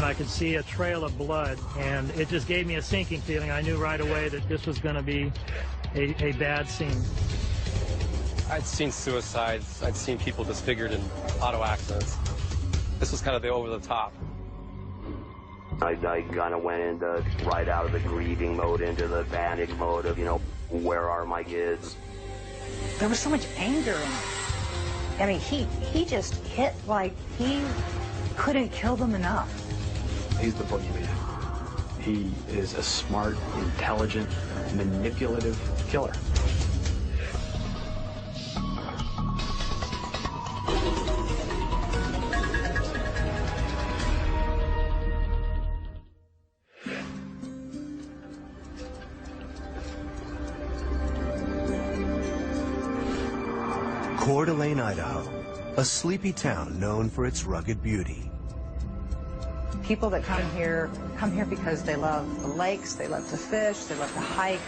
I could see a trail of blood, and it just gave me a sinking feeling. I knew right away that this was going to be a bad scene. I'd seen suicides. I'd seen people disfigured in auto accidents. This was kind of the over-the-top. I kind of went into right out of the grieving mode into the panic mode of, you know, where are my kids? There was so much anger in it. I mean, he just hit like he couldn't kill them enough. He's the boogeyman. He is a smart, intelligent, manipulative killer. Coeur d'Alene, Idaho, a sleepy town known for its rugged beauty. People that come here because they love the lakes, they love to fish, they love to hike.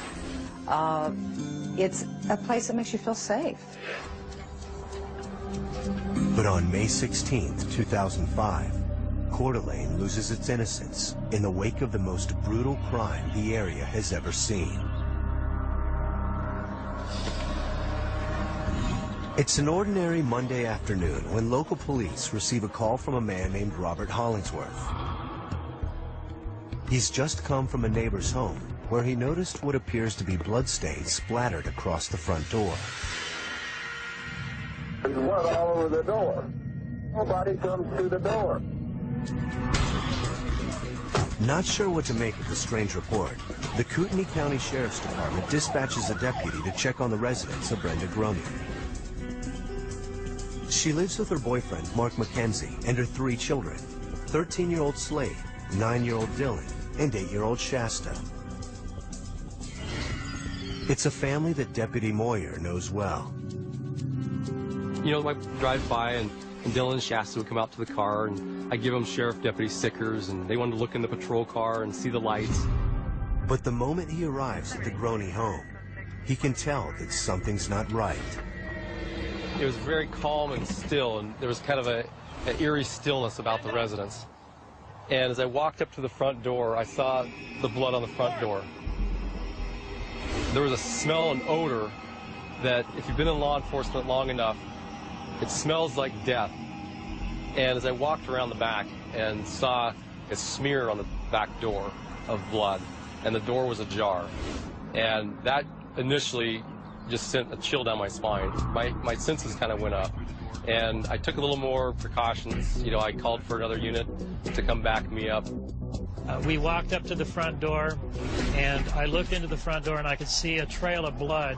It's a place that makes you feel safe. But on May 16th, 2005, Coeur d'Alene loses its innocence in the wake of the most brutal crime the area has ever seen. It's an ordinary Monday afternoon when local police receive a call from a man named Robert Hollingsworth. He's just come from a neighbor's home where he noticed what appears to be bloodstains splattered across the front door. There's blood all over the door. Nobody comes through the door. Not sure what to make of the strange report, the Kootenai County Sheriff's Department dispatches a deputy to check on the residence of Brenda Groney. She lives with her boyfriend, Mark McKenzie, and her 3 children, 13-year-old Slade, 9-year-old Dylan, and 8-year-old Shasta. It's a family that Deputy Moyer knows well. You know, I drive by and Dylan and Shasta would come out to the car, and I give them sheriff deputy stickers, and they wanted to look in the patrol car and see the lights. But the moment he arrives at the Groney home, he can tell that something's not right. It was very calm and still, and there was kind of an eerie stillness about the residence. And as I walked up to the front door, I saw the blood on the front door. There was a smell and odor that, if you've been in law enforcement long enough, it smells like death. And as I walked around the back and saw a smear on the back door of blood, and the door was ajar, and that initially just sent a chill down my spine. My senses kind of went up, and I took a little more precautions. You know, I called for another unit to come back me up. We walked up to the front door, and I looked into the front door, and I could see a trail of blood.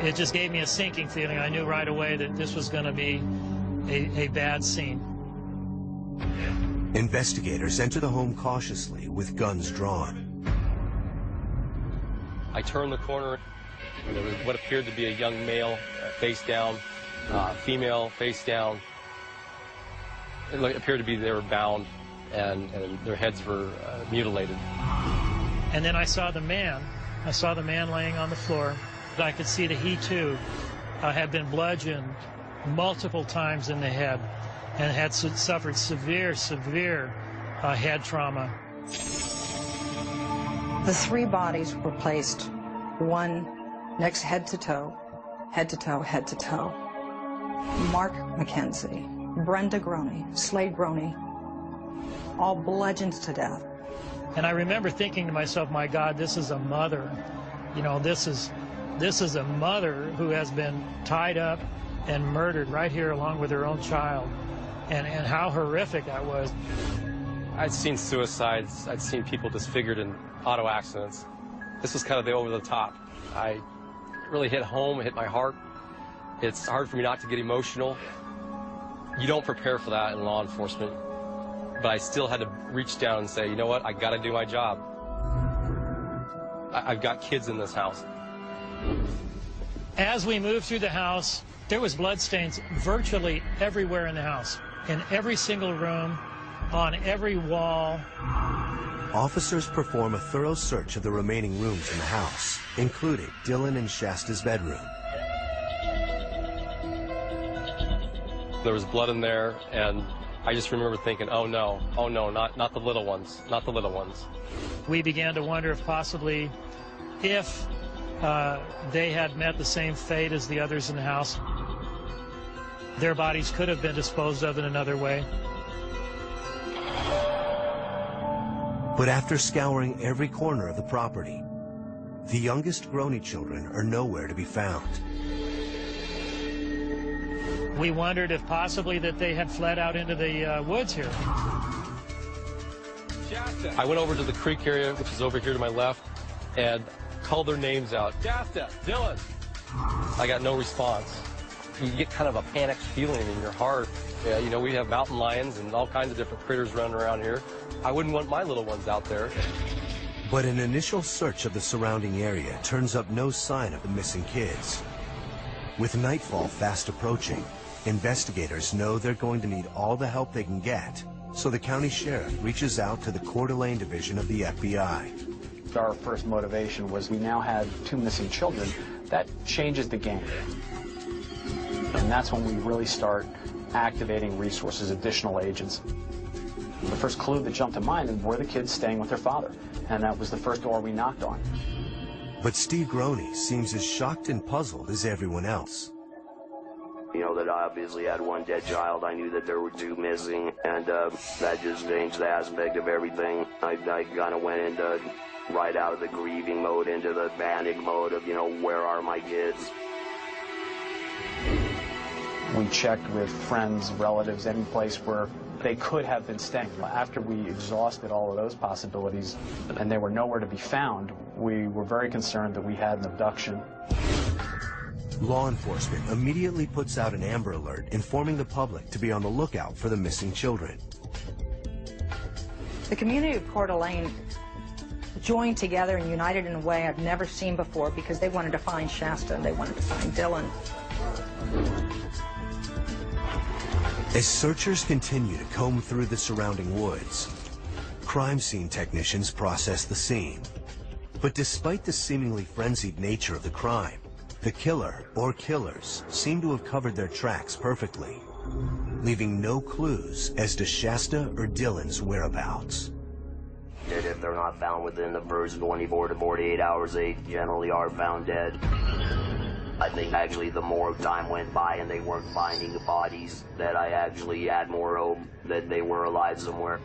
It just gave me a sinking feeling. I knew right away that this was going to be a bad scene. Investigators enter the home cautiously with guns drawn. I turned the corner. There was what appeared to be a young male, face down, female, face down. It appeared to be they were bound, and their heads were mutilated. And then I saw the man. I saw the man laying on the floor. I could see that he, too, had been bludgeoned multiple times in the head and had suffered severe head trauma. The 3 bodies were placed, one next head to toe, head to toe, head to toe. Mark McKenzie, Brenda Groney, Slade Groney, all bludgeoned to death. And I remember thinking to myself, my God, this is a mother. You know, this is a mother who has been tied up and murdered right here along with her own child. And how horrific that was. I'd seen suicides. I'd seen people disfigured in auto accidents. This was kind of the over-the-top. I really hit home, it hit my heart. It's hard for me not to get emotional. You don't prepare for that in law enforcement. But I still had to reach down and say, you know what, I got to do my job. I've got kids in this house. As we moved through the house, there was bloodstains virtually everywhere in the house, in every single room, on every wall. Officers perform a thorough search of the remaining rooms in the house, including Dylan and Shasta's bedroom. There was blood in there, and I just remember thinking, oh no, not the little ones, not the little ones. We began to wonder if possibly if they had met the same fate as the others in the house, their bodies could have been disposed of in another way. But after scouring every corner of the property, the youngest Groney children are nowhere to be found. We wondered if possibly that they had fled out into the woods here. I went over to the creek area, which is over here to my left, and called their names out. Shasta, Dylan. I got no response. You get kind of a panicked feeling in your heart. Yeah, you know, we have mountain lions and all kinds of different critters running around here. I wouldn't want my little ones out there. But an initial search of the surrounding area turns up no sign of the missing kids. With nightfall fast approaching, investigators know they're going to need all the help they can get, so the county sheriff reaches out to the Coeur d'Alene division of the FBI. Our first motivation was we now had 2 missing children. That changes the game. And that's when we really start activating resources, additional agents. The first clue that jumped to mind is, were the kids staying with their father? And that was the first door we knocked on. But Steve Groney seems as shocked and puzzled as everyone else. You know, that I obviously had 1 dead child. I knew that there were 2 missing, and that just changed the aspect of everything. I kind of went into right out of the grieving mode into the panic mode of, you know, where are my kids? We checked with friends, relatives, any place where they could have been staying. After we exhausted all of those possibilities and they were nowhere to be found, we were very concerned that we had an abduction. Law enforcement immediately puts out an Amber Alert informing the public to be on the lookout for the missing children. The community of Coeur d'Alene joined together and united in a way I've never seen before, because they wanted to find Shasta and they wanted to find Dylan. As searchers continue to comb through the surrounding woods, crime scene technicians process the scene. But despite the seemingly frenzied nature of the crime, the killer or killers seem to have covered their tracks perfectly, leaving no clues as to Shasta or Dylan's whereabouts. And if they're not found within the first 24 to 48 hours, they generally are found dead. I think actually the more time went by and they weren't finding the bodies, that I actually had more hope that they were alive somewhere.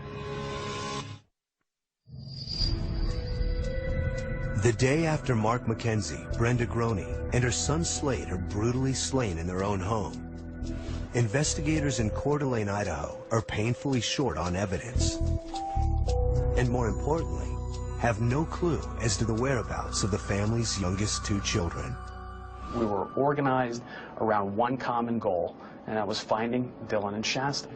The day after Mark McKenzie, Brenda Groney, and her son Slade are brutally slain in their own home, investigators in Coeur d'Alene, Idaho, are painfully short on evidence. And more importantly, have no clue as to the whereabouts of the family's youngest 2 children. We were organized around one common goal, and that was finding Dylan and Shasta.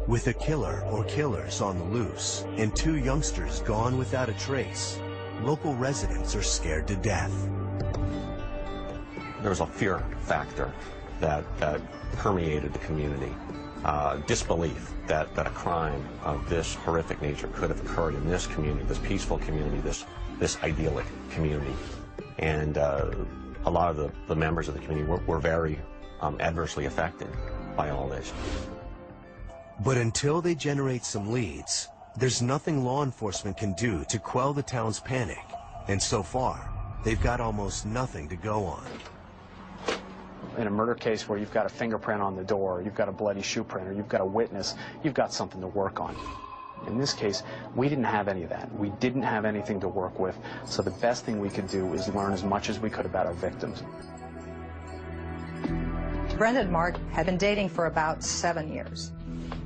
With a killer or killers on the loose and 2 youngsters gone without a trace, local residents are scared to death. There was a fear factor that permeated the community. Disbelief that a crime of this horrific nature could have occurred in this community, this peaceful community, this idyllic community. And a lot of the members of the community were very adversely affected by all this. But until they generate some leads, there's nothing law enforcement can do to quell the town's panic. And so far, they've got almost nothing to go on. In a murder case where you've got a fingerprint on the door, you've got a bloody shoe print, or you've got a witness, you've got something to work on. In this case, we didn't have any of that. We didn't have anything to work with, so the best thing we could do is learn as much as we could about our victims. Brenda and Mark had been dating for about 7 years,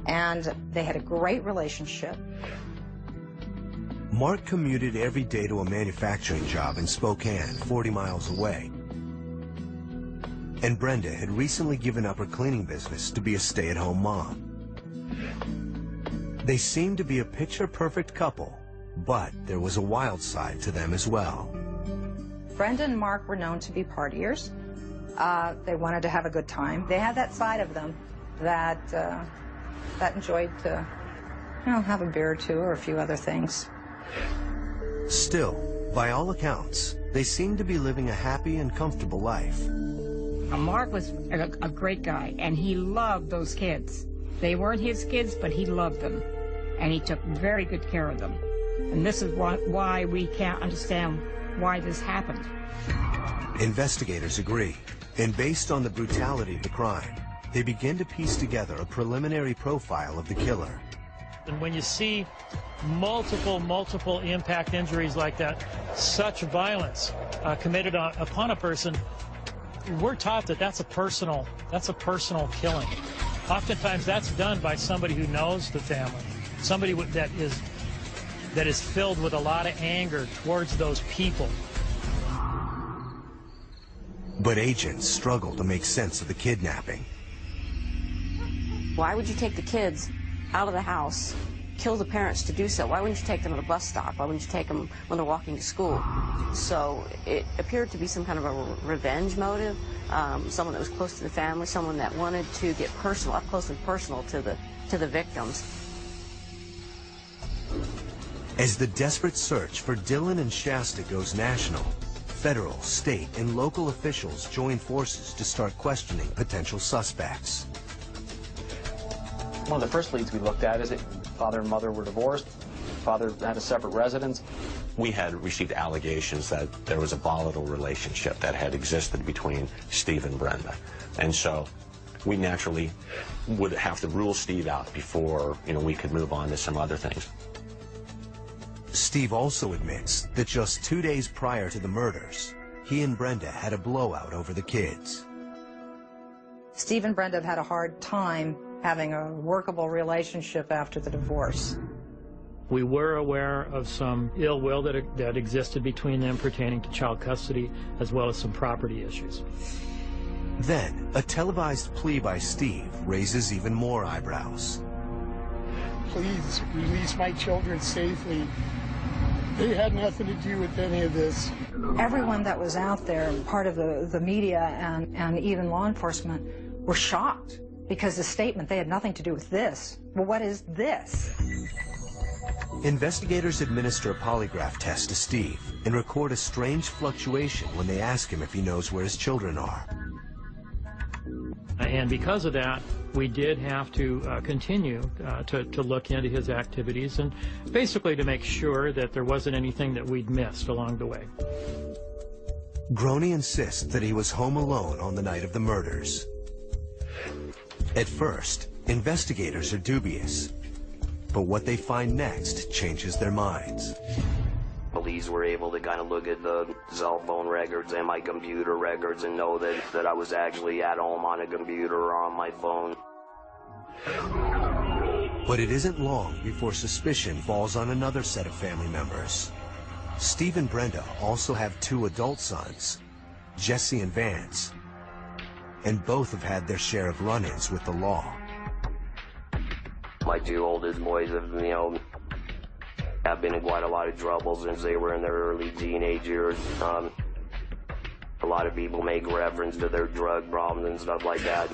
and they had a great relationship. Mark commuted every day to a manufacturing job in Spokane, 40 miles away. And Brenda had recently given up her cleaning business to be a stay-at-home mom. They seemed to be a picture-perfect couple, but there was a wild side to them as well. Brenda and Mark were known to be partiers. They wanted to have a good time. They had that side of them that enjoyed to, have a beer or 2 or a few other things. Still, by all accounts, they seemed to be living a happy and comfortable life. Mark was a great guy, and he loved those kids. They weren't his kids, but he loved them, and he took very good care of them. And this is why we can't understand why this happened. Investigators agree, and based on the brutality of the crime, they begin to piece together a preliminary profile of the killer. And when you see multiple impact injuries like that, such violence committed upon a person, we're taught that that's a personal killing. Oftentimes that's done by somebody who knows the family, somebody that is filled with a lot of anger towards those people. But agents struggle to make sense of the kidnapping. Why would you take the kids out of the house, kill the parents to do so? Why wouldn't you take them at a bus stop? Why wouldn't you take them when they're walking to school? So it appeared to be some kind of a revenge motive, someone that was close to the family, someone that wanted to get personal, up close and personal to the victims. As the desperate search for Dylan and Shasta goes national, federal, state, and local officials join forces to start questioning potential suspects. One of the first leads we looked at is that father and mother were divorced. Father had a separate residence. We had received allegations that there was a volatile relationship that had existed between Steve and Brenda. And so we naturally would have to rule Steve out before, we could move on to some other things. Steve also admits that just 2 days prior to the murders, he and Brenda had a blowout over the kids. Steve and Brenda had a hard time having a workable relationship after the divorce. We were aware of some ill will that existed between them pertaining to child custody, as well as some property issues. Then, a televised plea by Steve raises even more eyebrows. Please release my children safely. They had nothing to do with any of this. Everyone that was out there, part of the media and even law enforcement, were shocked because the statement, they had nothing to do with this. Well, what is this? Investigators administer a polygraph test to Steve and record a strange fluctuation when they ask him if he knows where his children are. And because of that, we did have to continue to look into his activities and basically to make sure that there wasn't anything that we'd missed along the way. Groney insists that he was home alone on the night of the murders. At first, investigators are dubious, but what they find next changes their minds. Police were able to kind of look at the cell phone records and my computer records and know that I was actually at home on a computer or on my phone. But it isn't long before suspicion falls on another set of family members. Steve and Brenda also have 2 adult sons, Jesse and Vance, and both have had their share of run-ins with the law. My 2 oldest boys have been in quite a lot of trouble since they were in their early teenage years. A lot of people make reference to their drug problems and stuff like that.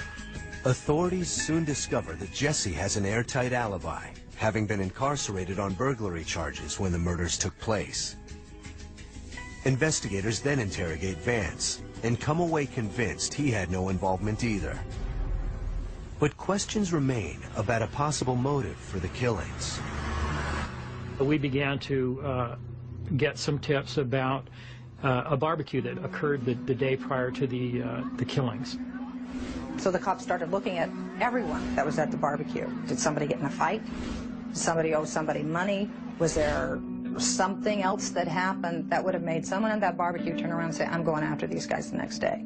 Authorities soon discover that Jesse has an airtight alibi, having been incarcerated on burglary charges when the murders took place. Investigators then interrogate Vance and come away convinced he had no involvement either. But questions remain about a possible motive for the killings. We began to get some tips about a barbecue that occurred the day prior to the killings. So the cops started looking at everyone that was at the barbecue. Did somebody get in a fight? Did somebody owe somebody money? Was there something else that happened that would have made someone at that barbecue turn around and say, I'm going after these guys the next day?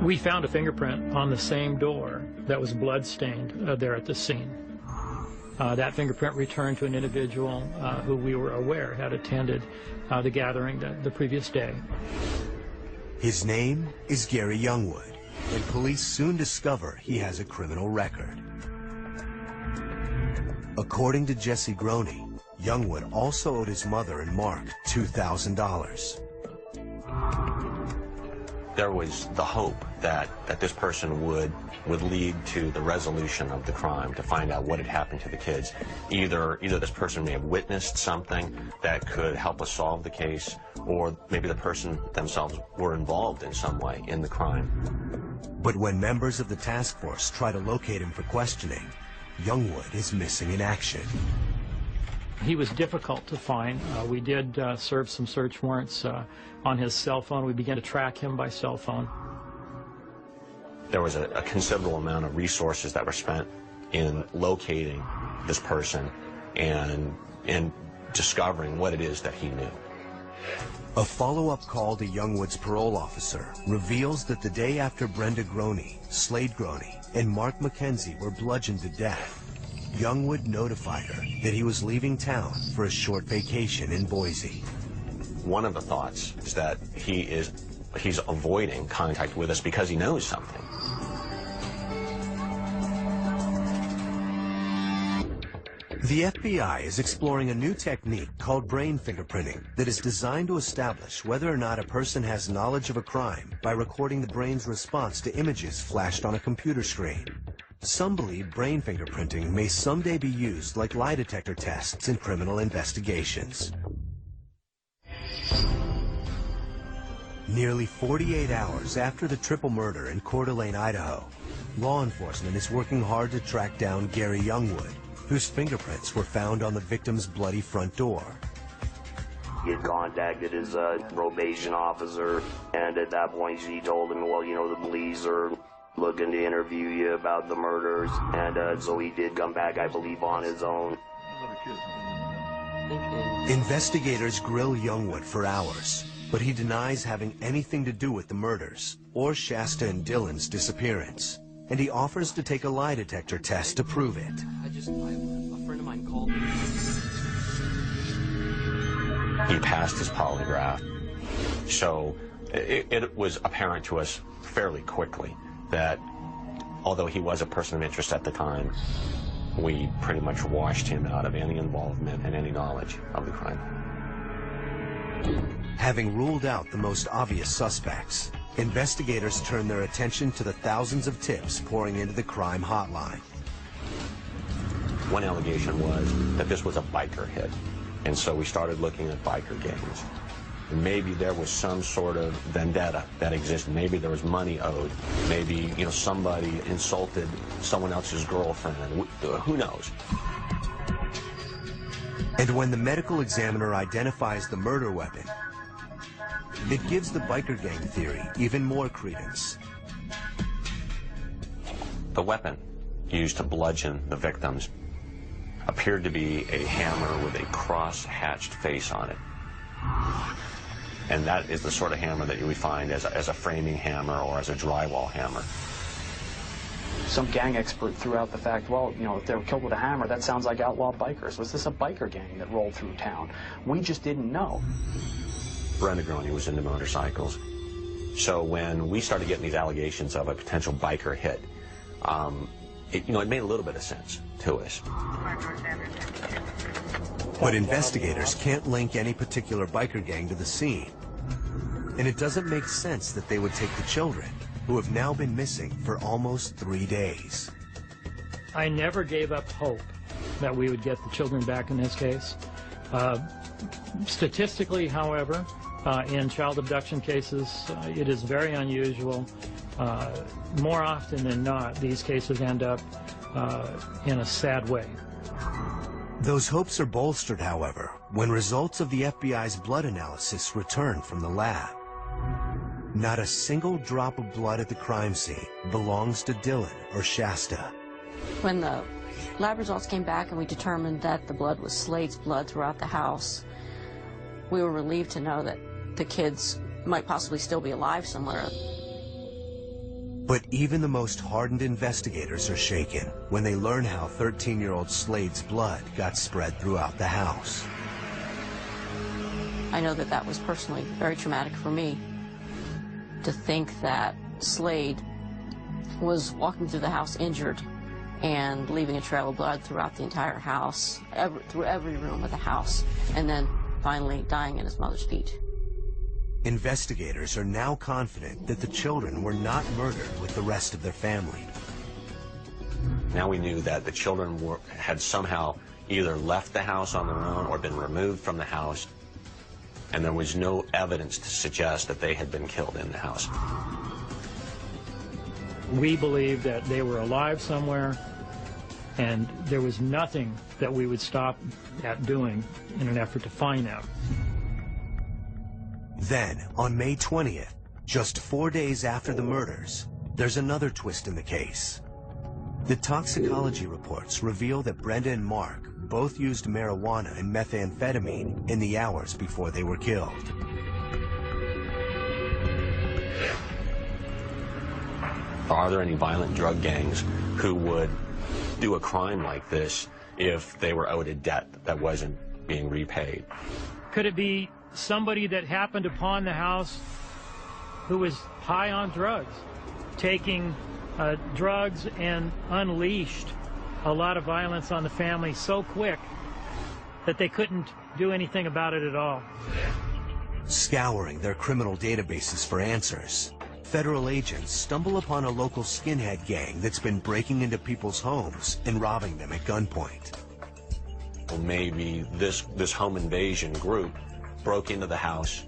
We found a fingerprint on the same door that was blood-stained there at the scene. That fingerprint returned to an individual who we were aware had attended the gathering the previous day. His name is Gary Youngwood, and police soon discover he has a criminal record. According to Jesse Groney, Youngwood also owed his mother and Mark $2,000. there was the hope that this person would lead to the resolution of the crime, to find out what had happened to the kids. Either this person may have witnessed something that could help us solve the case, or maybe the person themselves were involved in some way in the crime. But when members of the task force try to locate him for questioning, Youngwood is missing in action. He was difficult to find. We did serve some search warrants on his cell phone. We began to track him by cell phone. There was a considerable amount of resources that were spent in locating this person and in discovering what it is that he knew. A follow-up call to Youngwood's parole officer reveals that the day after Brenda Groney, Slade Groney, and Mark McKenzie were bludgeoned to death, Youngwood notified her that he was leaving town for a short vacation in Boise. One of the thoughts is that he's avoiding contact with us because he knows something. The FBI is exploring a new technique called brain fingerprinting that is designed to establish whether or not a person has knowledge of a crime by recording the brain's response to images flashed on a computer screen. Some believe brain fingerprinting may someday be used like lie detector tests in criminal investigations. Nearly 48 hours after the triple murder in Coeur d'Alene, Idaho, law enforcement is working hard to track down Gary Youngwood, whose fingerprints were found on the victim's bloody front door. He had contacted his probation officer, and at that point she told him, well, you know, the police are looking to interview you about the murders, and so he did come back, I believe, on his own. Investigators grill Youngwood for hours, but he denies having anything to do with the murders or Shasta and Dylan's disappearance, and he offers to take a lie detector test to prove it. A friend of mine called me. He passed his polygraph, so it was apparent to us fairly quickly that although he was a person of interest at the time, we pretty much washed him out of any involvement and any knowledge of the crime. Having ruled out the most obvious suspects, investigators turned their attention to the thousands of tips pouring into the crime hotline. One allegation was that this was a biker hit, and so we started looking at biker gangs. Maybe there was some sort of vendetta that existed. Maybe there was money owed. Maybe, you know, somebody insulted someone else's girlfriend. Who knows? And when the medical examiner identifies the murder weapon, it gives the biker gang theory even more credence. The weapon used to bludgeon the victims appeared to be a hammer with a cross-hatched face on it. And that is the sort of hammer that you would find as a framing hammer or as a drywall hammer. Some gang expert threw out the fact, well, you know, if they were killed with a hammer, that sounds like outlaw bikers. Was this a biker gang that rolled through town? We just didn't know. Brenda Groney was into motorcycles. So when we started getting these allegations of a potential biker hit, it made a little bit of sense to us. But investigators can't link any particular biker gang to the scene. And it doesn't make sense that they would take the children, who have now been missing for almost 3 days. I never gave up hope that we would get the children back in this case. Statistically, however, in child abduction cases, it is very unusual. More often than not, these cases end up in a sad way. Those hopes are bolstered, however, when results of the FBI's blood analysis return from the lab. Not a single drop of blood at the crime scene belongs to Dylan or Shasta. When the lab results came back and we determined that the blood was Slade's blood throughout the house, we were relieved to know that the kids might possibly still be alive somewhere. But even the most hardened investigators are shaken when they learn how 13-year-old Slade's blood got spread throughout the house. I know that that was personally very traumatic for me, to think that Slade was walking through the house injured and leaving a trail of blood throughout the entire house, through every room of the house, and then finally dying at his mother's feet. Investigators are now confident that the children were not murdered with the rest of their family. Now we knew that the children had somehow either left the house on their own or been removed from the house, and there was no evidence to suggest that they had been killed in the house. We believed that they were alive somewhere, and there was nothing that we would stop at doing in an effort to find them. Then, on May 20th, just 4 days after the murders, there's another twist in the case. The toxicology reports reveal that Brenda and Mark both used marijuana and methamphetamine in the hours before they were killed. Are there any violent drug gangs who would do a crime like this if they were owed a debt that wasn't being repaid? Could it be somebody that happened upon the house who was high on drugs, taking drugs, and unleashed a lot of violence on the family so quick that they couldn't do anything about it at all? Scouring their criminal databases for answers, federal agents stumble upon a local skinhead gang that's been breaking into people's homes and robbing them at gunpoint. Well, maybe this home invasion group broke into the house,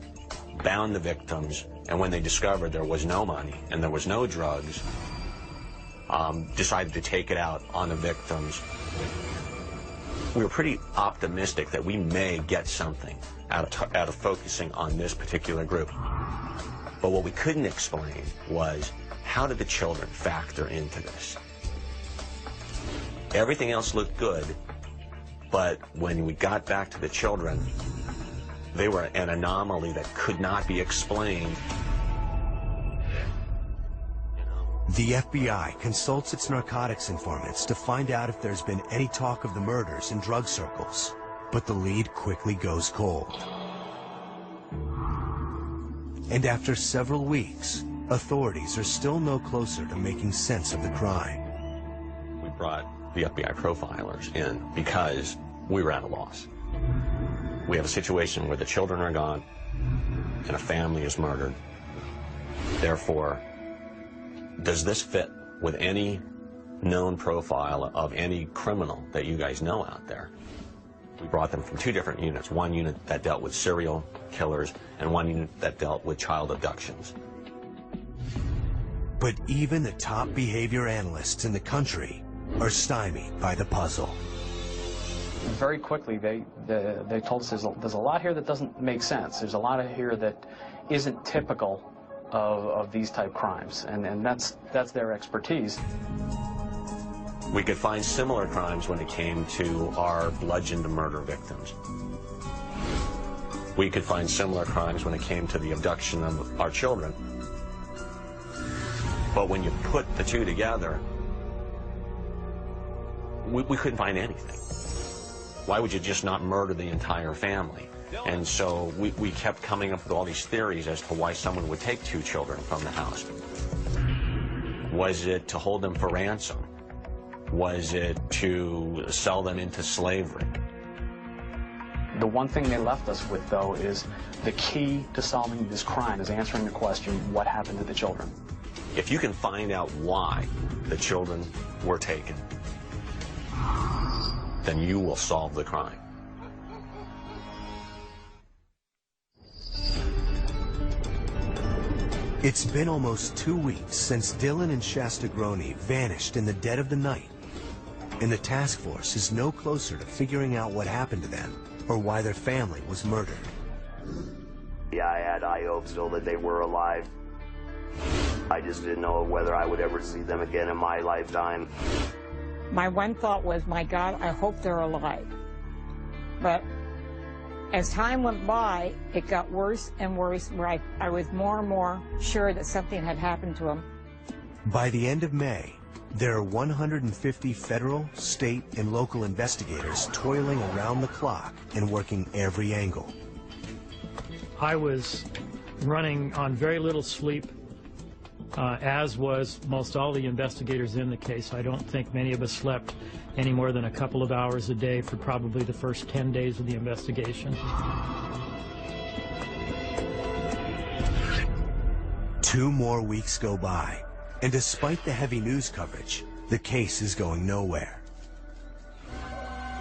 bound the victims, and when they discovered there was no money and there was no drugs, decided to take it out on the victims. We were pretty optimistic that we may get something out of focusing on this particular group. But what we couldn't explain was, how did the children factor into this? Everything else looked good, but when we got back to the children, they were an anomaly that could not be explained. The FBI consults its narcotics informants to find out if there's been any talk of the murders in drug circles, but the lead quickly goes cold. And after several weeks, authorities are still no closer to making sense of the crime. We brought the FBI profilers in because we were at a loss. We have a situation where the children are gone and a family is murdered. Therefore, does this fit with any known profile of any criminal that you guys know out there? We brought them from two different units, one unit that dealt with serial killers and one unit that dealt with child abductions. But even the top behavior analysts in the country are stymied by the puzzle. Very quickly, they told us there's a lot here that doesn't make sense. There's a lot here that isn't typical of these type crimes, and that's their expertise. We could find similar crimes when it came to our bludgeoned murder victims. We could find similar crimes when it came to the abduction of our children. But when you put the two together, we couldn't find anything. Why would you just not murder the entire family? And so we kept coming up with all these theories as to why someone would take two children from the house. Was it to hold them for ransom? Was it to sell them into slavery? The one thing they left us with, though, is the key to solving this crime is answering the question, what happened to the children? If you can find out why the children were taken, then you will solve the crime. It's been almost 2 weeks since Dylan and Shasta Groney vanished in the dead of the night, and the task force is no closer to figuring out what happened to them or why their family was murdered. Yeah, I had high hopes still that they were alive. I just didn't know whether I would ever see them again in my lifetime. My one thought was, my God, I hope they're alive. But as time went by, it got worse and worse, where I was more and more sure that something had happened to them. By the end of May, there are 150 federal, state, and local investigators toiling around the clock and working every angle. I was running on very little sleep, as was most all the investigators in the case. I don't think many of us slept any more than a couple of hours a day for probably the first 10 days of the investigation. 2 more weeks go by, and despite the heavy news coverage, the case is going nowhere.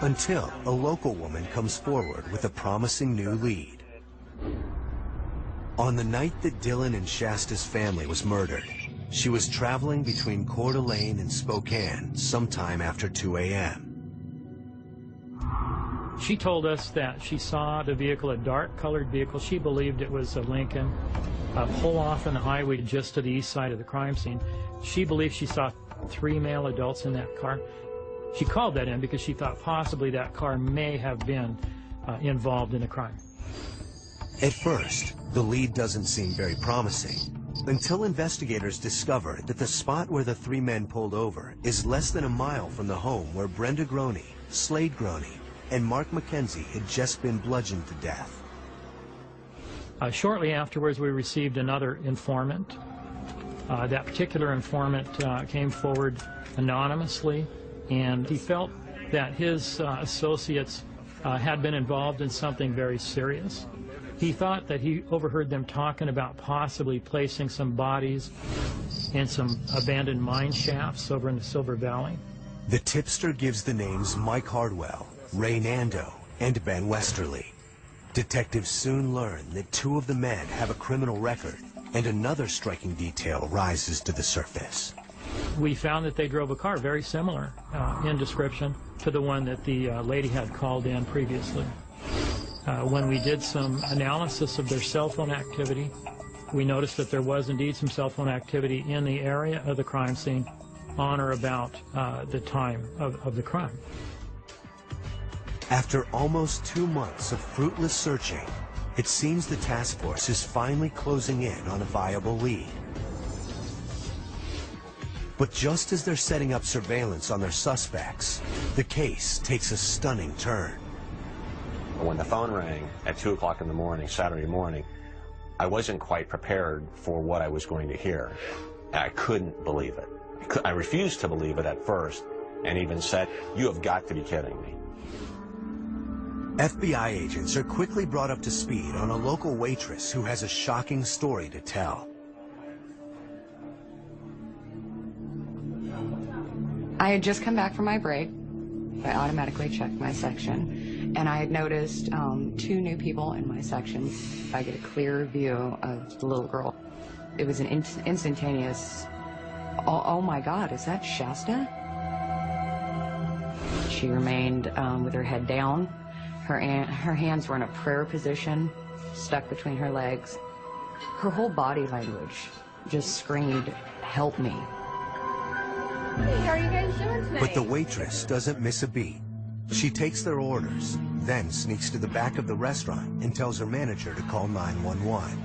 Until a local woman comes forward with a promising new lead. On the night that Dylan and Shasta's family was murdered, she was traveling between Coeur d'Alene and Spokane sometime after 2 a.m. She told us that she saw the vehicle, a dark-colored vehicle. She believed it was a Lincoln, pull off on the highway just to the east side of the crime scene. She believed she saw 3 male adults in that car. She called that in because she thought possibly that car may have been involved in a crime. At first, the lead doesn't seem very promising, until investigators discover that the spot where the 3 men pulled over is less than a mile from the home where Brenda Groney, Slade Groney, and Mark McKenzie had just been bludgeoned to death. Shortly afterwards, we received another informant. That particular informant came forward anonymously, and he felt that his associates had been involved in something very serious. He thought that he overheard them talking about possibly placing some bodies in some abandoned mine shafts over in the Silver Valley. The tipster gives the names Mike Hardwell, Ray Nando, and Ben Westerly. Detectives soon learn that 2 of the men have a criminal record, and another striking detail rises to the surface. We found that they drove a car very similar in description to the one that the lady had called in previously. When we did some analysis of their cell phone activity, we noticed that there was indeed some cell phone activity in the area of the crime scene on or about the time of the crime. After almost 2 months of fruitless searching, it seems the task force is finally closing in on a viable lead. But just as they're setting up surveillance on their suspects, the case takes a stunning turn. When the phone rang at 2 o'clock in the morning, Saturday morning, I wasn't quite prepared for what I was going to hear. I couldn't believe it. I refused to believe it at first, and even said, "You have got to be kidding me." FBI agents are quickly brought up to speed on a local waitress who has a shocking story to tell. I had just come back from my break. I automatically checked my section, and I had noticed 2 new people in my section. I get a clear view of the little girl. It was an instantaneous, oh my God, is that Shasta? She remained with her head down. Her hands were in a prayer position, stuck between her legs. Her whole body language just screamed, "Help me." Hey, how are you guys doing tonight? But the waitress doesn't miss a beat. She takes their orders, then sneaks to the back of the restaurant and tells her manager to call 911.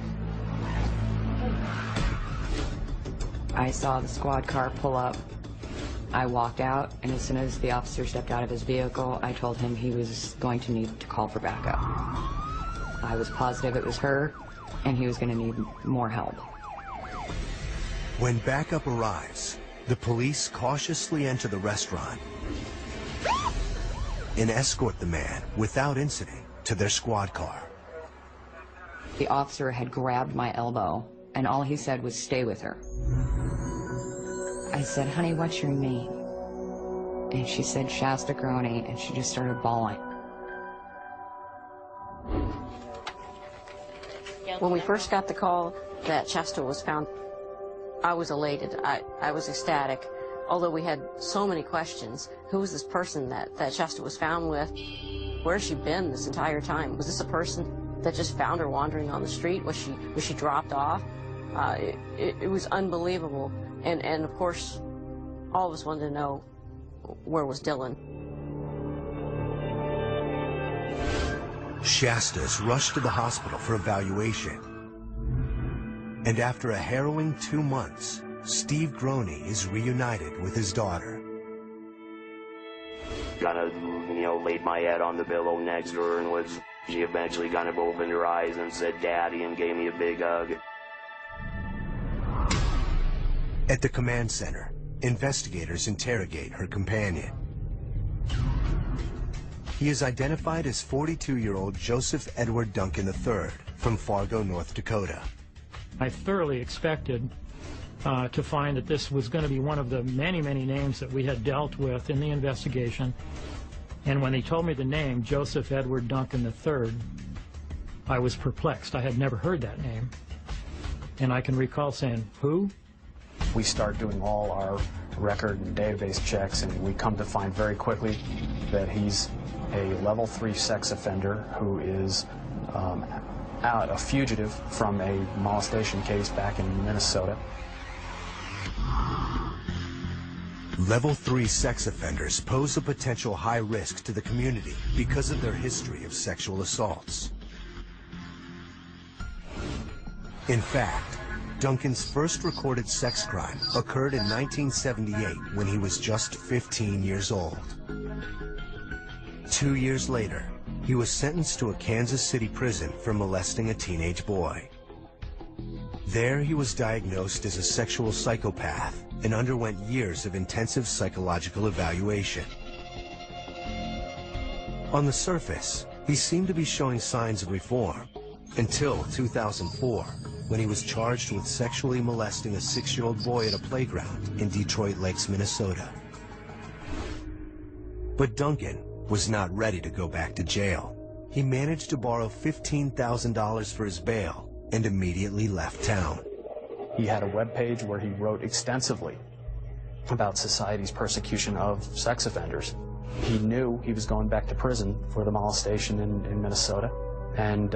I saw the squad car pull up. I walked out, and as soon as the officer stepped out of his vehicle, I told him he was going to need to call for backup. I was positive it was her, and he was going to need more help. When backup arrives, the police cautiously enter the restaurant and escort the man without incident to their squad car. The officer had grabbed my elbow, and all he said was, "Stay with her." I said, "Honey, what's your name?" And she said, "Shasta Groney," and she just started bawling. When we first got the call that Shasta was found, I was elated. I was ecstatic. Although we had so many questions. Who was this person that Shasta was found with? Where has she been this entire time? Was this a person that just found her wandering on the street? Was she dropped off? It was unbelievable. And of course, all of us wanted to know, where was Dylan? Shasta's rushed to the hospital for evaluation. And after a harrowing 2 months, Steve Groney is reunited with his daughter. Kind of, laid my head on the pillow next to her, and she eventually kind of opened her eyes and said, "Daddy," and gave me a big hug. At the command center, investigators interrogate her companion. He is identified as 42-year-old Joseph Edward Duncan III from Fargo, North Dakota. I thoroughly expected to find that this was going to be one of the many, many names that we had dealt with in the investigation. And when they told me the name, Joseph Edward Duncan III, I was perplexed. I had never heard that name. And I can recall saying, who? We start doing all our record and database checks, and we come to find very quickly that he's a level 3 sex offender who is a fugitive from a molestation case back in Minnesota. Level 3 sex offenders pose a potential high risk to the community because of their history of sexual assaults. In fact, Duncan's first recorded sex crime occurred in 1978 when he was just 15 years old. 2 years later, he was sentenced to a Kansas City prison for molesting a teenage boy. There, he was diagnosed as a sexual psychopath and underwent years of intensive psychological evaluation. On the surface, he seemed to be showing signs of reform until 2004, when he was charged with sexually molesting a 6-year-old boy at a playground in Detroit Lakes, Minnesota. But Duncan was not ready to go back to jail. He managed to borrow $15,000 for his bail and immediately left town. He had a webpage where he wrote extensively about society's persecution of sex offenders. He knew he was going back to prison for the molestation in Minnesota, and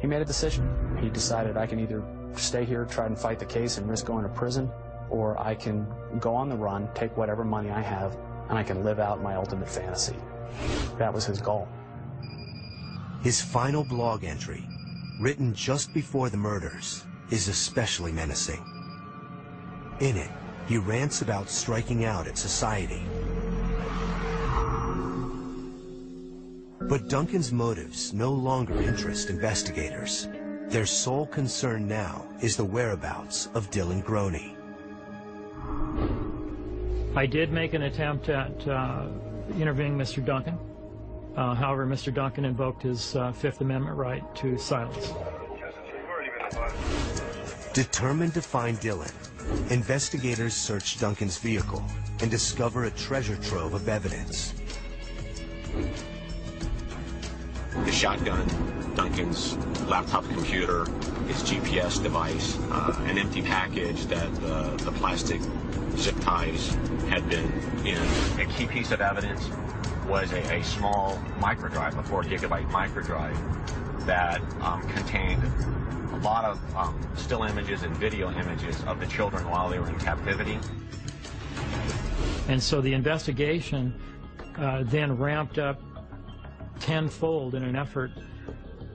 he made a decision. He decided, I can either stay here, try and fight the case and risk going to prison, or I can go on the run, take whatever money I have, and I can live out my ultimate fantasy. That was his goal. His final blog entry, written just before the murders, is especially menacing. In it, he rants about striking out at society. But Duncan's motives no longer interest investigators. Their sole concern now is the whereabouts of Dylan Groney. I did make an attempt at interviewing Mr. Duncan. However, Mr. Duncan invoked his Fifth Amendment right to silence. Determined to find Dylan, investigators search Duncan's vehicle and discover a treasure trove of evidence. The shotgun, Duncan's laptop computer, his GPS device, an empty package that the plastic zip ties had been in. A key piece of evidence was a small microdrive, a 4-gigabyte microdrive that contained a lot of still images and video images of the children while they were in captivity. And so the investigation then ramped up tenfold in an effort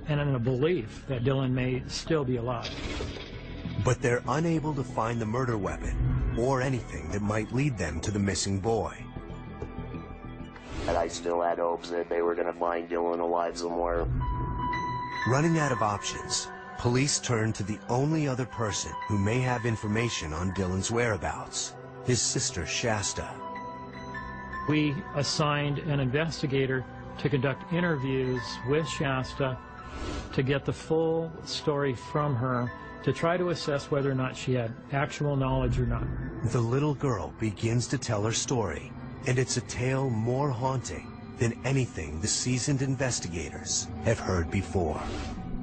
and in a belief that Dylan may still be alive. But they're unable to find the murder weapon or anything that might lead them to the missing boy. And I still had hopes that they were going to find Dylan alive somewhere. Running out of options, police turned to the only other person who may have information on Dylan's whereabouts, his sister Shasta. We assigned an investigator to conduct interviews with Shasta to get the full story from her, to try to assess whether or not she had actual knowledge or not. The little girl begins to tell her story, and it's a tale more haunting than anything the seasoned investigators have heard before.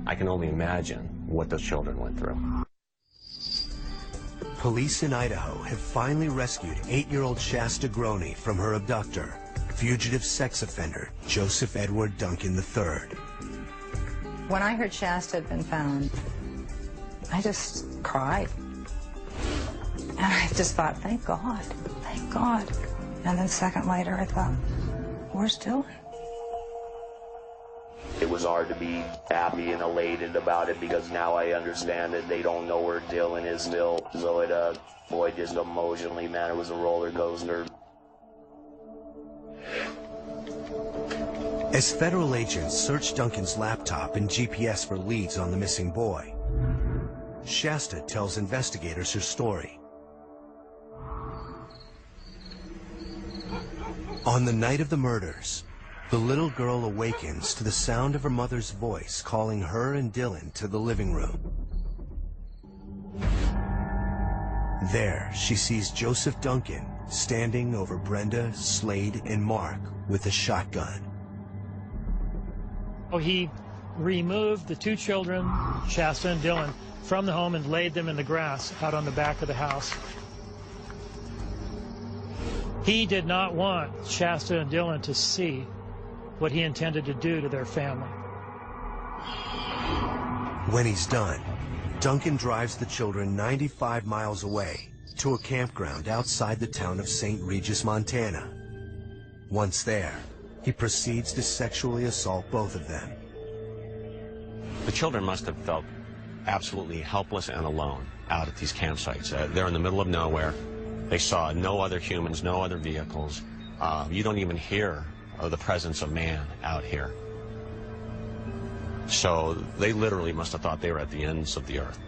I can only imagine what those children went through. Police in Idaho have finally rescued 8-year-old Shasta Groney from her abductor, fugitive sex offender Joseph Edward Duncan III. When I heard Shasta had been found, I just cried. And I just thought, thank God, thank God. And then a second later, I thought, where's Dylan? It was hard to be happy and elated about it because now I understand that they don't know where Dylan is still. So it, boy, just emotionally, man, it was a roller coaster. As federal agents search Duncan's laptop and GPS for leads on the missing boy, Shasta tells investigators her story. On the night of the murders, the little girl awakens to the sound of her mother's voice calling her and Dylan to the living room. There, she sees Joseph Duncan standing over Brenda, Slade, and Mark with a shotgun. He removed the two children, Shasta and Dylan, from the home and laid them in the grass out on the back of the house. He did not want Shasta and Dylan to see what he intended to do to their family. When he's done, Duncan drives the children 95 miles away to a campground outside the town of St. Regis, Montana. Once there, he proceeds to sexually assault both of them. The children must have felt absolutely helpless and alone out at these campsites. They're in the middle of nowhere. They saw no other humans, no other vehicles. You don't even hear of the presence of man out here. So they literally must have thought they were at the ends of the earth.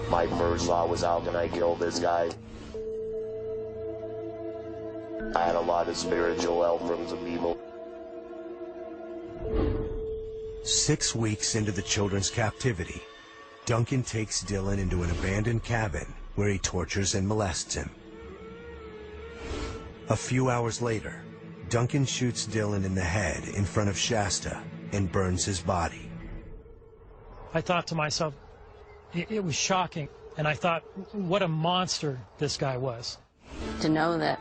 My first thought was, how can I kill this guy? I had a lot of spiritual help from some people. 6 weeks into the children's captivity, Duncan takes Dylan into an abandoned cabin where he tortures and molests him. A few hours later, Duncan shoots Dylan in the head in front of Shasta and burns his body. I thought to myself, it was shocking, and I thought, what a monster this guy was. To know that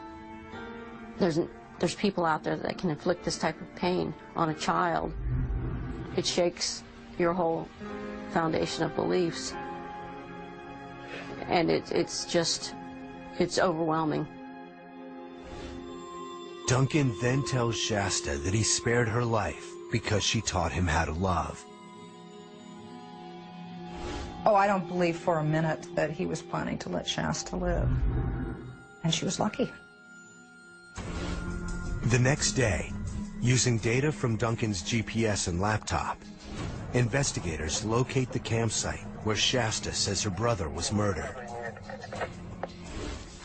there's people out there that can inflict this type of pain on a child, it shakes your whole foundation of beliefs. And it's overwhelming. Duncan then tells Shasta that he spared her life because she taught him how to love. Oh, I don't believe for a minute that he was planning to let Shasta live. And she was lucky. The next day, using data from Duncan's GPS and laptop, investigators locate the campsite where Shasta says her brother was murdered.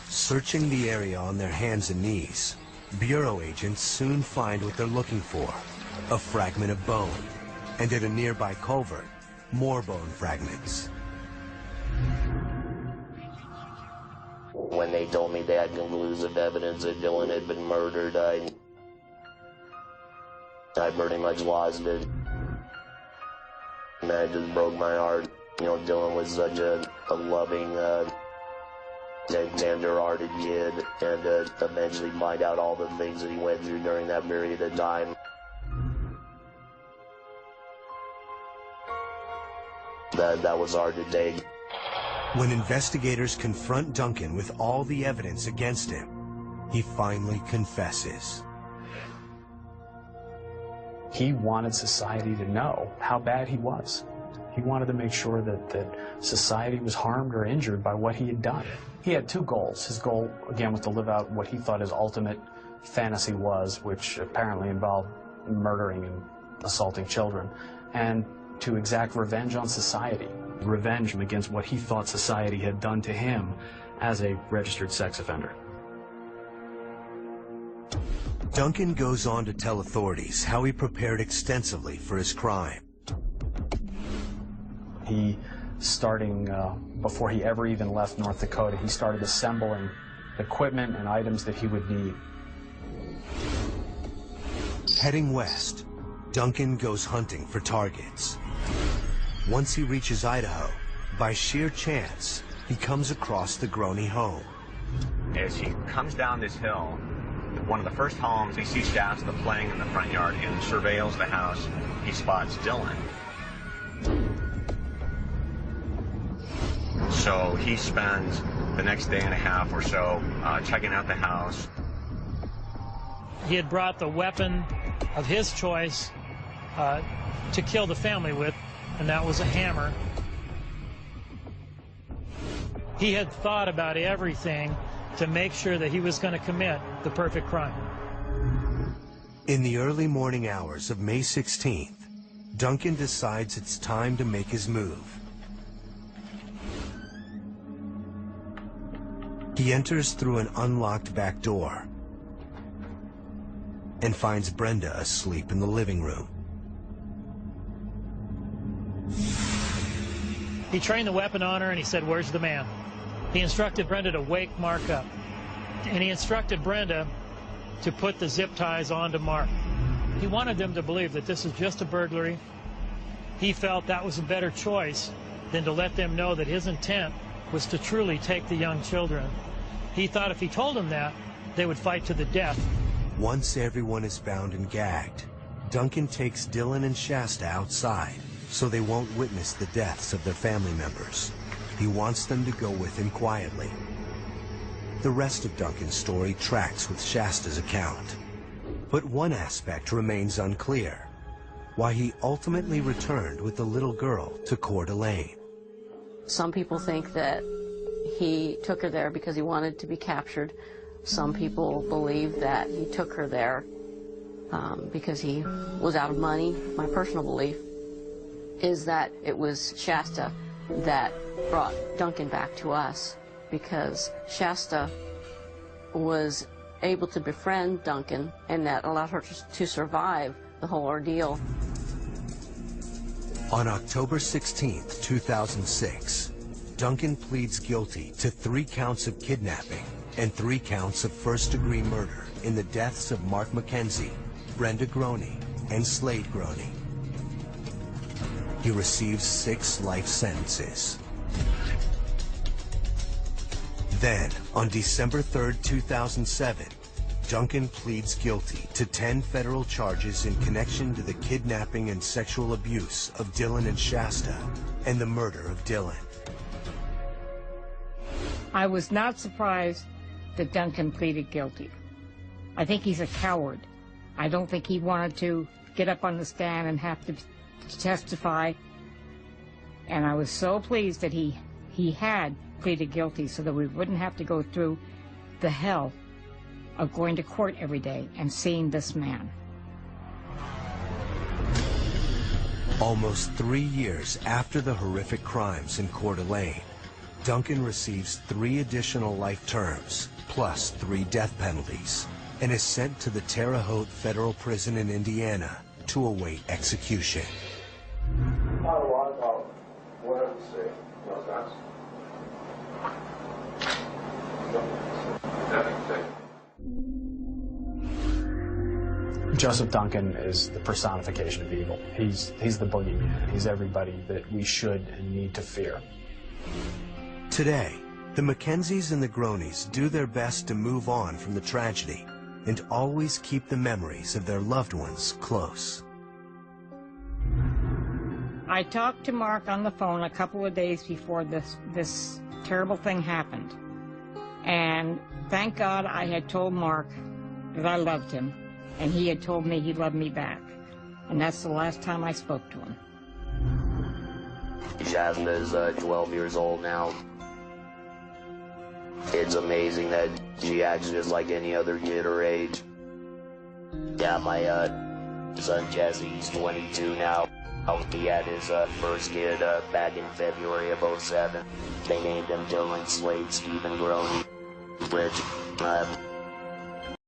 Searching the area on their hands and knees, Bureau agents soon find what they're looking for, a fragment of bone, and at a nearby culvert, more bone fragments. When they told me they had conclusive evidence that Dylan had been murdered, I pretty much lost it. And that just broke my heart. You know, Dylan was such a loving, tender-hearted kid, and eventually find out all the things that he went through during that period of time. That was hard to take. When investigators confront Duncan with all the evidence against him, he finally confesses. He wanted society to know how bad he was. He wanted to make sure that society was harmed or injured by what he had done. He had two goals. His goal, again, was to live out what he thought his ultimate fantasy was, which apparently involved murdering and assaulting children, and to exact revenge on society. Revenge against what he thought society had done to him as a registered sex offender. Duncan goes on to tell authorities how he prepared extensively for his crime. He, starting before he ever even left North Dakota, he started assembling equipment and items that he would need. Heading west, Duncan goes hunting for targets. Once he reaches Idaho, by sheer chance, he comes across the Groney home. As he comes down this hill, one of the first homes, he sees Shasta playing in the front yard and surveils the house. He spots Dylan. So he spends the next day and a half or so checking out the house. He had brought the weapon of his choice to kill the family with, and that was a hammer. He had thought about everything to make sure that he was going to commit the perfect crime. In the early morning hours of May 16th, Duncan decides it's time to make his move. He enters through an unlocked back door and finds Brenda asleep in the living room. He trained the weapon on her and he said, "Where's the man?" He instructed Brenda to wake Mark up. And he instructed Brenda to put the zip ties onto Mark. He wanted them to believe that this is just a burglary. He felt that was a better choice than to let them know that his intent was to truly take the young children. He thought if he told them that, they would fight to the death. Once everyone is bound and gagged, Duncan takes Dylan and Shasta outside so they won't witness the deaths of their family members. He wants them to go with him quietly. The rest of Duncan's story tracks with Shasta's account. But one aspect remains unclear: why he ultimately returned with the little girl to Coeur d'Alene. Some people think that he took her there because he wanted to be captured. Some people believe that he took her there because he was out of money. My personal belief is that it was Shasta that brought Duncan back to us, because Shasta was able to befriend Duncan, and that allowed her to survive the whole ordeal. On October 16th, 2006, Duncan pleads guilty to 3 counts of kidnapping and 3 counts of first-degree murder in the deaths of Mark McKenzie, Brenda Groney, and Slade Groney. He receives 6 life sentences. Then, on December 3rd, 2007, Duncan pleads guilty to 10 federal charges in connection to the kidnapping and sexual abuse of Dylan and Shasta and the murder of Dylan. I was not surprised that Duncan pleaded guilty. I think he's a coward. I don't think he wanted to get up on the stand and have to testify. And I was so pleased that he had pleaded guilty so that we wouldn't have to go through the hell of going to court every day and seeing this man. Almost 3 years after the horrific crimes in Coeur d'Alene, Duncan receives 3 additional life terms, plus 3 death penalties, and is sent to the Terre Haute Federal Prison in Indiana to await execution. Joseph Duncan is the personification of evil. He's the boogeyman. He's everybody that we should and need to fear. Today, the Mackenzies and the Groneys do their best to move on from the tragedy and always keep the memories of their loved ones close. I talked to Mark on the phone a couple of days before this terrible thing happened. And thank God I had told Mark that I loved him, and he had told me he loved me back. And that's the last time I spoke to him. Jasmine is 12 years old now. It's amazing that she acts just like any other kid her age. Yeah, my son Jesse, he's 22 now. He had his first kid back in February of '07. They named him Dylan Slade Stephen Groney, which